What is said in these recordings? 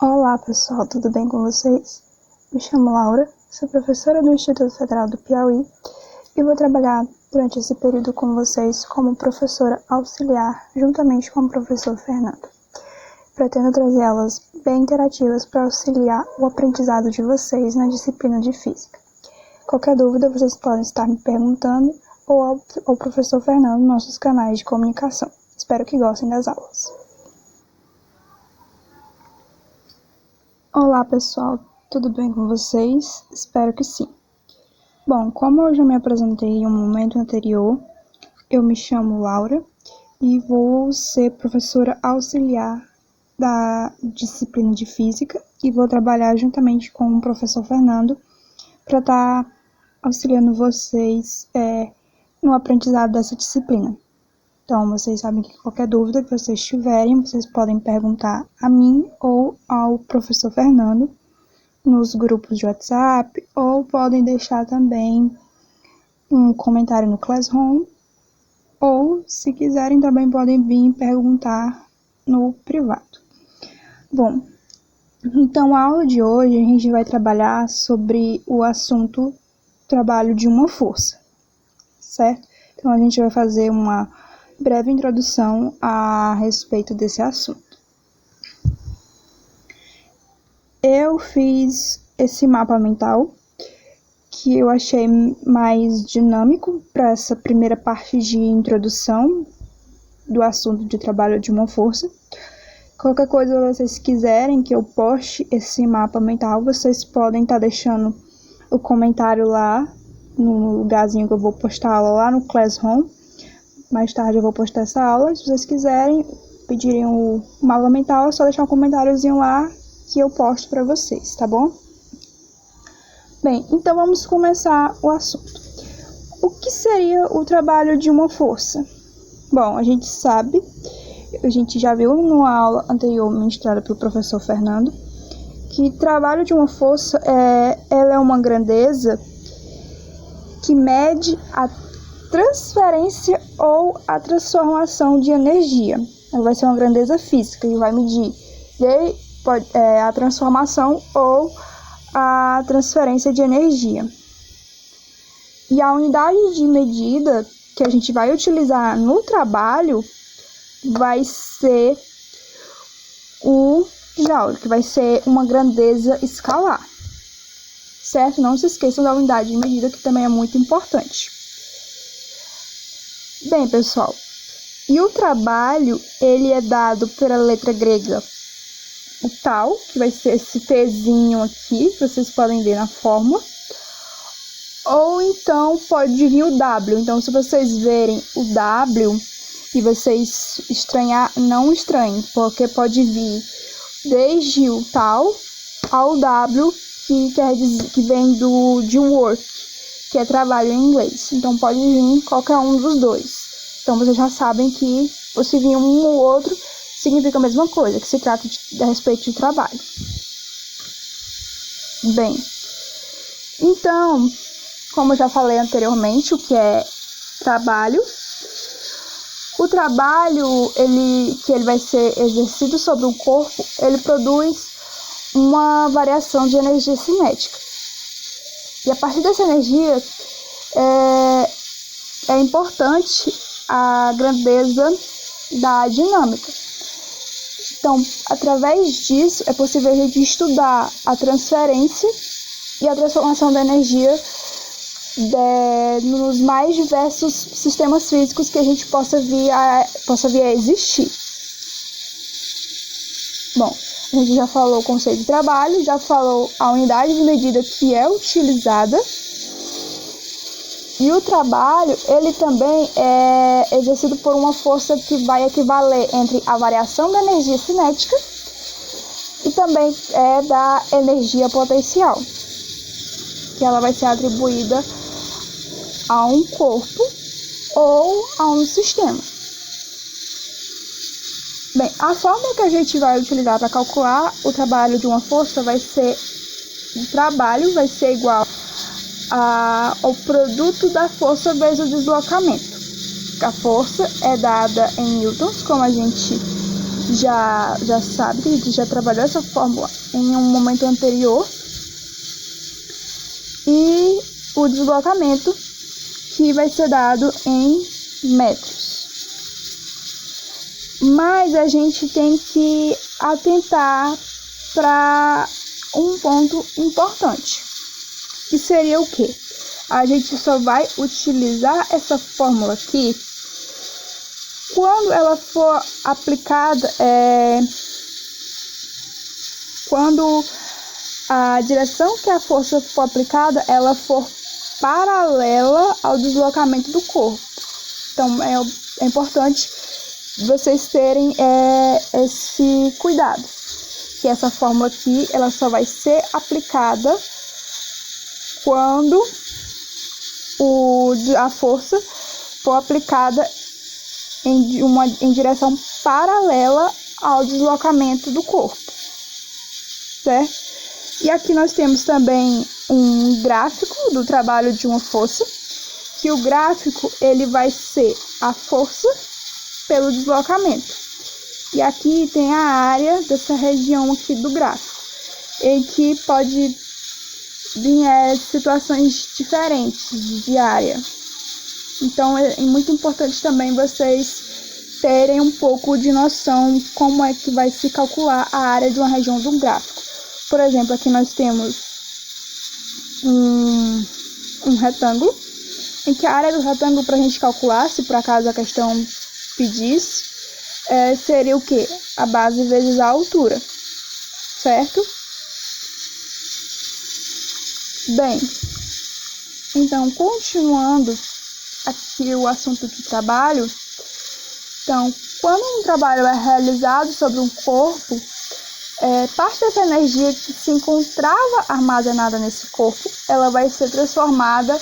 Olá pessoal, tudo bem com vocês? Me chamo Laura, sou professora do Instituto Federal do Piauí e vou trabalhar durante esse período com vocês como professora auxiliar, juntamente com o professor Fernando. Pretendo trazer aulas bem interativas para auxiliar o aprendizado de vocês na disciplina de Física. Qualquer dúvida vocês podem estar me perguntando ou ao professor Fernando nos nossos canais de comunicação. Espero que gostem das aulas. Olá pessoal, tudo bem com vocês? Espero que sim. Bom, como eu já me apresentei em um momento anterior, eu me chamo Laura e vou ser professora auxiliar da disciplina de Física e vou trabalhar juntamente com o professor Fernando para estar auxiliando vocês no aprendizado dessa disciplina. Então, vocês sabem que qualquer dúvida que vocês tiverem, vocês podem perguntar a mim ou ao professor Fernando nos grupos de WhatsApp, ou podem deixar também um comentário no Classroom, ou, se quiserem, também podem vir perguntar no privado. Bom, então a aula de hoje a gente vai trabalhar sobre o assunto trabalho de uma força, certo? Então, a gente vai fazer uma breve introdução a respeito desse assunto. Eu fiz esse mapa mental que eu achei mais dinâmico para essa primeira parte de introdução do assunto de trabalho de uma força. Qualquer coisa que vocês quiserem que eu poste esse mapa mental, vocês podem estar deixando o comentário lá no lugarzinho que eu vou postar a aula lá no Classroom. Mais tarde eu vou postar essa aula. Se vocês quiserem pedirem o mapa mental, é só deixar um comentáriozinho lá que eu posto para vocês, tá bom? Bem, então vamos começar o assunto. O que seria o trabalho de uma força? Bom, a gente sabe, a gente já viu numa aula anterior ministrada pelo professor Fernando, que o trabalho de uma força ela é uma grandeza que mede a transferência ou a transformação de energia. Ela vai ser uma grandeza física e vai medir a transformação ou a transferência de energia. E a unidade de medida que a gente vai utilizar no trabalho vai ser o joule, que vai ser uma grandeza escalar. Certo? Não se esqueçam da unidade de medida, que também é muito importante. Bem, pessoal, e o trabalho, ele é dado pela letra grega o tal, que vai ser esse Tzinho aqui, que vocês podem ver na fórmula, ou então pode vir o W. Então, se vocês verem o W e vocês não estranhem, porque pode vir desde o tal ao W, que vem de work, que é trabalho em inglês. Então, pode vir qualquer um dos dois. Então, vocês já sabem que se vir um ou outro, significa a mesma coisa, que se trata a respeito de trabalho. Bem, então, como eu já falei anteriormente, o que é trabalho? O trabalho, que ele vai ser exercido sobre o corpo, ele produz uma variação de energia cinética. E a partir dessa energia, é importante a grandeza da dinâmica. Então, através disso, é possível a gente estudar a transferência e a transformação da energia nos mais diversos sistemas físicos que a gente possa vir a existir. Bom, a gente já falou o conceito de trabalho, já falou a unidade de medida que é utilizada. E o trabalho, ele também é exercido por uma força que vai equivaler entre a variação da energia cinética e também da energia potencial, que ela vai ser atribuída a um corpo ou a um sistema. Bem, a fórmula que a gente vai utilizar para calcular o trabalho de uma força vai ser, o trabalho vai ser igual ao produto da força vezes o deslocamento. A força é dada em newtons, como a gente já sabe, que a gente já trabalhou essa fórmula em um momento anterior. E o deslocamento, que vai ser dado em metros. Mas a gente tem que atentar para um ponto importante, que seria o quê? A gente só vai utilizar essa fórmula aqui quando ela for aplicada, quando a direção que a força for aplicada, ela for paralela ao deslocamento do corpo. Então, é importante vocês terem esse cuidado, que essa fórmula aqui, ela só vai ser aplicada quando a força for aplicada em direção paralela ao deslocamento do corpo, certo? E aqui nós temos também um gráfico do trabalho de uma força, que o gráfico ele vai ser a força pelo deslocamento. E aqui tem a área dessa região aqui do gráfico, em que pode vir situações diferentes de área. Então é muito importante também vocês terem um pouco de noção como é que vai se calcular a área de uma região do gráfico. Por exemplo, aqui nós temos um retângulo, em que a área do retângulo, para a gente calcular, se por acaso a questão pedisse, seria o quê? A base vezes a altura, certo? Bem, então, continuando aqui o assunto de trabalho, então, quando um trabalho é realizado sobre um corpo, parte dessa energia que se encontrava armazenada nesse corpo, ela vai ser transformada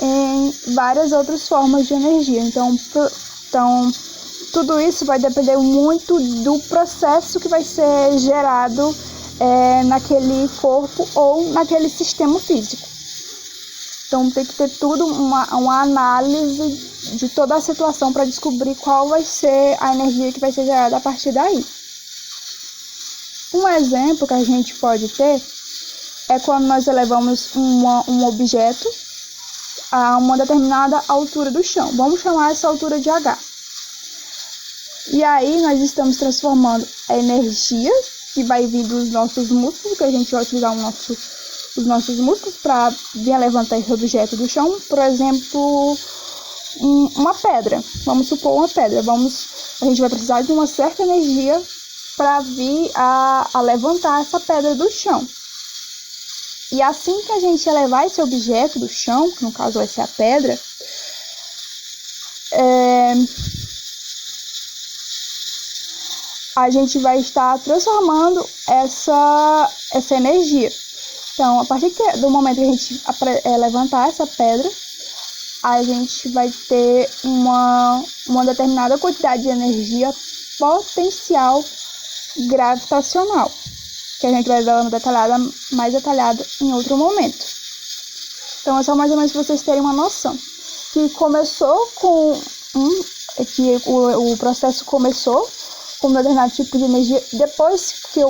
em várias outras formas de energia. Então tudo isso vai depender muito do processo que vai ser gerado naquele corpo ou naquele sistema físico. Então tem que ter tudo uma análise de toda a situação para descobrir qual vai ser a energia que vai ser gerada a partir daí. Um exemplo que a gente pode ter é quando nós elevamos um objeto a uma determinada altura do chão. Vamos chamar essa altura de H. E aí nós estamos transformando a energia que vai vir dos nossos músculos, que a gente vai utilizar os nossos músculos para vir levantar esse objeto do chão. Por exemplo, uma pedra. Vamos supor uma pedra. A gente vai precisar de uma certa energia para vir a levantar essa pedra do chão. E assim que a gente elevar esse objeto do chão, que no caso vai ser a pedra, a gente vai estar transformando essa energia. Então, a partir do momento que a gente levantar essa pedra, a gente vai ter uma determinada quantidade de energia potencial gravitacional, que a gente vai ver mais detalhada em outro momento. Então, é só mais ou menos para vocês terem uma noção. Que começou que o processo começou com um determinado tipo de energia, depois que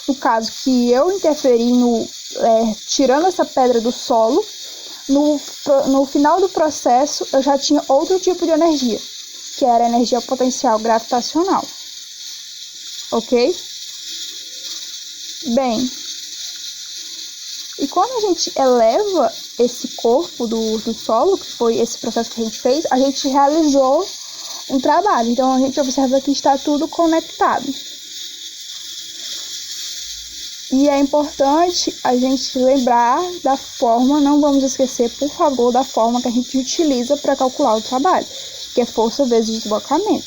no caso que eu interferi tirando essa pedra do solo, no final do processo eu já tinha outro tipo de energia, que era a energia potencial gravitacional. Ok? Bem, e quando a gente eleva esse corpo do solo, que foi esse processo que a gente fez, a gente realizou um trabalho. Então, a gente observa que está tudo conectado. E é importante a gente lembrar da forma, não vamos esquecer, por favor, da forma que a gente utiliza para calcular o trabalho, que é força vezes deslocamento.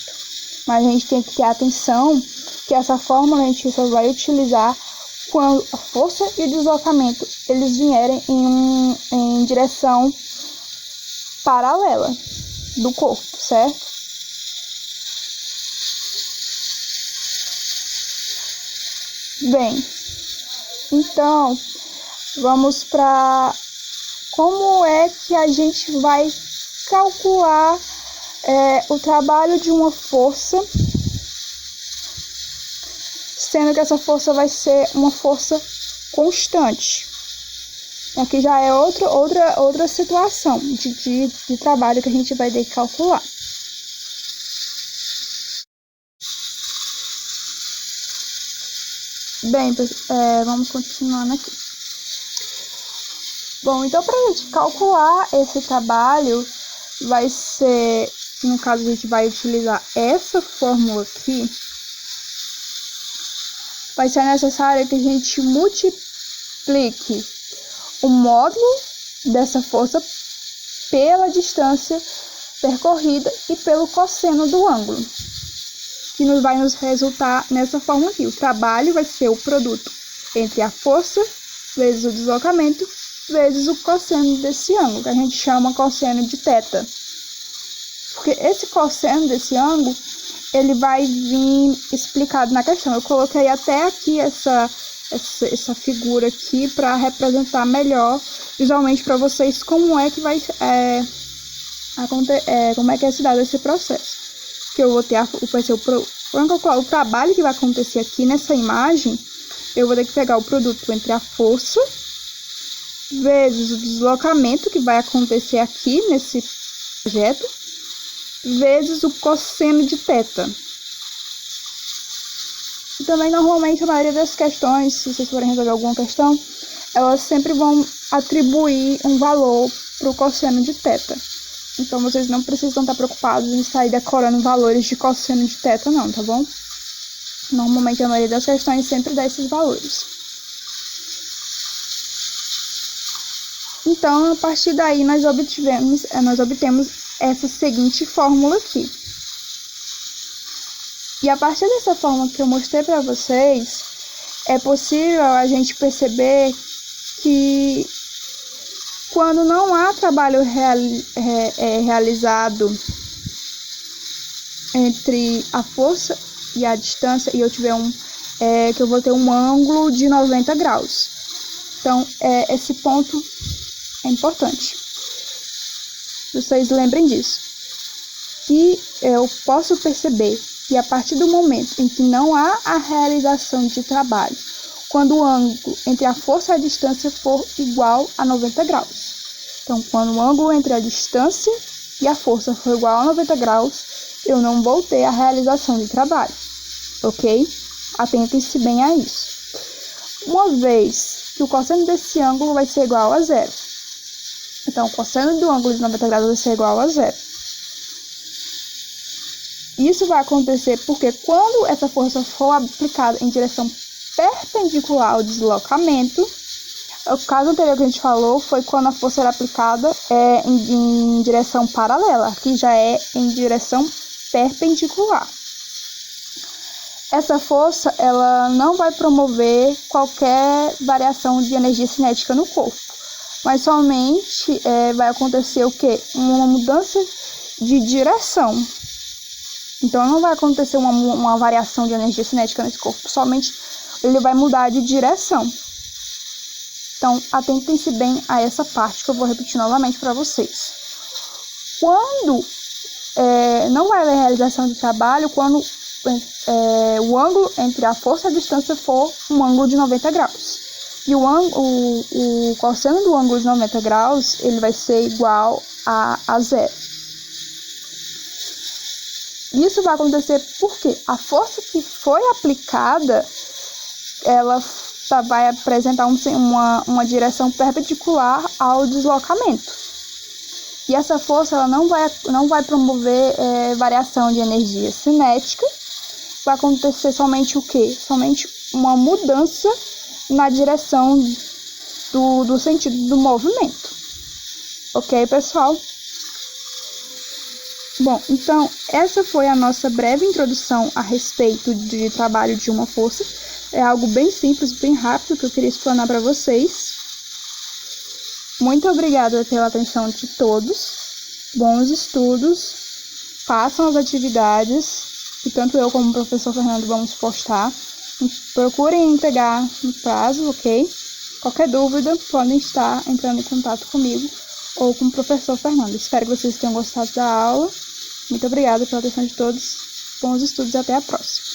Mas a gente tem que ter atenção que essa fórmula a gente só vai utilizar quando a força e o deslocamento eles vierem em direção paralela do corpo, certo? Bem, então vamos para como é que a gente vai calcular o trabalho de uma força sendo que essa força vai ser uma força constante. Aqui já é outra situação de trabalho que a gente vai ter que calcular. Bem, vamos continuando aqui. Bom, então para a gente calcular esse trabalho, vai ser, no caso a gente vai utilizar essa fórmula aqui, vai ser necessário que a gente multiplique o módulo dessa força pela distância percorrida e pelo cosseno do ângulo, que vai nos resultar nessa fórmula aqui. O trabalho vai ser o produto entre a força vezes o deslocamento vezes o cosseno desse ângulo, que a gente chama cosseno de θ. Porque esse cosseno desse ângulo, ele vai vir explicado na questão. Eu coloquei até aqui essa figura aqui para representar melhor visualmente para vocês como é que vai como é que é se dado esse processo. Que eu vou ter o trabalho que vai acontecer aqui nessa imagem, eu vou ter que pegar o produto entre a força vezes o deslocamento que vai acontecer aqui nesse projeto, vezes o cosseno de θ. E também, normalmente, a maioria das questões, se vocês forem resolver alguma questão, elas sempre vão atribuir um valor para o cosseno de θ. Então, vocês não precisam estar preocupados em sair decorando valores de cosseno de θ, não, tá bom? Normalmente, a maioria das questões sempre dá esses valores. Então, a partir daí, nós obtemos essa seguinte fórmula aqui. E a partir dessa fórmula que eu mostrei para vocês, é possível a gente perceber que quando não há trabalho realizado entre a força e a distância, e eu tiver que eu vou ter um ângulo de 90 graus. Então, esse ponto é importante. Vocês lembrem disso. Se eu posso perceber que a partir do momento em que não há a realização de trabalho, quando o ângulo entre a força e a distância for igual a 90 graus. Então, quando o ângulo entre a distância e a força for igual a 90 graus, eu não vou ter a realização de trabalho, ok? Atentem-se bem a isso. Uma vez que o cosseno desse ângulo vai ser igual a zero. Então, o cosseno do ângulo de 90 graus vai ser igual a zero. Isso vai acontecer porque quando essa força for aplicada em direção perpendicular ao deslocamento, o caso anterior que a gente falou foi quando a força era aplicada em direção paralela, aqui já é em direção perpendicular. Essa força, ela não vai promover qualquer variação de energia cinética no corpo, mas somente vai acontecer o quê? Uma mudança de direção. Então, não vai acontecer uma variação de energia cinética nesse corpo, somente ele vai mudar de direção. Então, atentem-se bem a essa parte que eu vou repetir novamente para vocês. Quando não vai haver realização de trabalho, quando o ângulo entre a força e a distância for um ângulo de 90 graus. E o cosseno do ângulo de 90 graus, ele vai ser igual a zero. Isso vai acontecer porque a força que foi aplicada, ela vai apresentar uma direção perpendicular ao deslocamento. E essa força ela não vai promover variação de energia cinética. Vai acontecer somente o quê? Somente uma mudança na direção do sentido do movimento. Ok, pessoal? Bom, então, essa foi a nossa breve introdução a respeito de trabalho de uma força. É algo bem simples, bem rápido, que eu queria explanar para vocês. Muito obrigada pela atenção de todos. Bons estudos. Façam as atividades, que tanto eu como o professor Fernando vamos postar. Procurem entregar no prazo, ok? Qualquer dúvida, podem estar entrando em contato comigo ou com o professor Fernando. Espero que vocês tenham gostado da aula. Muito obrigada pela atenção de todos. Bons estudos e até a próxima.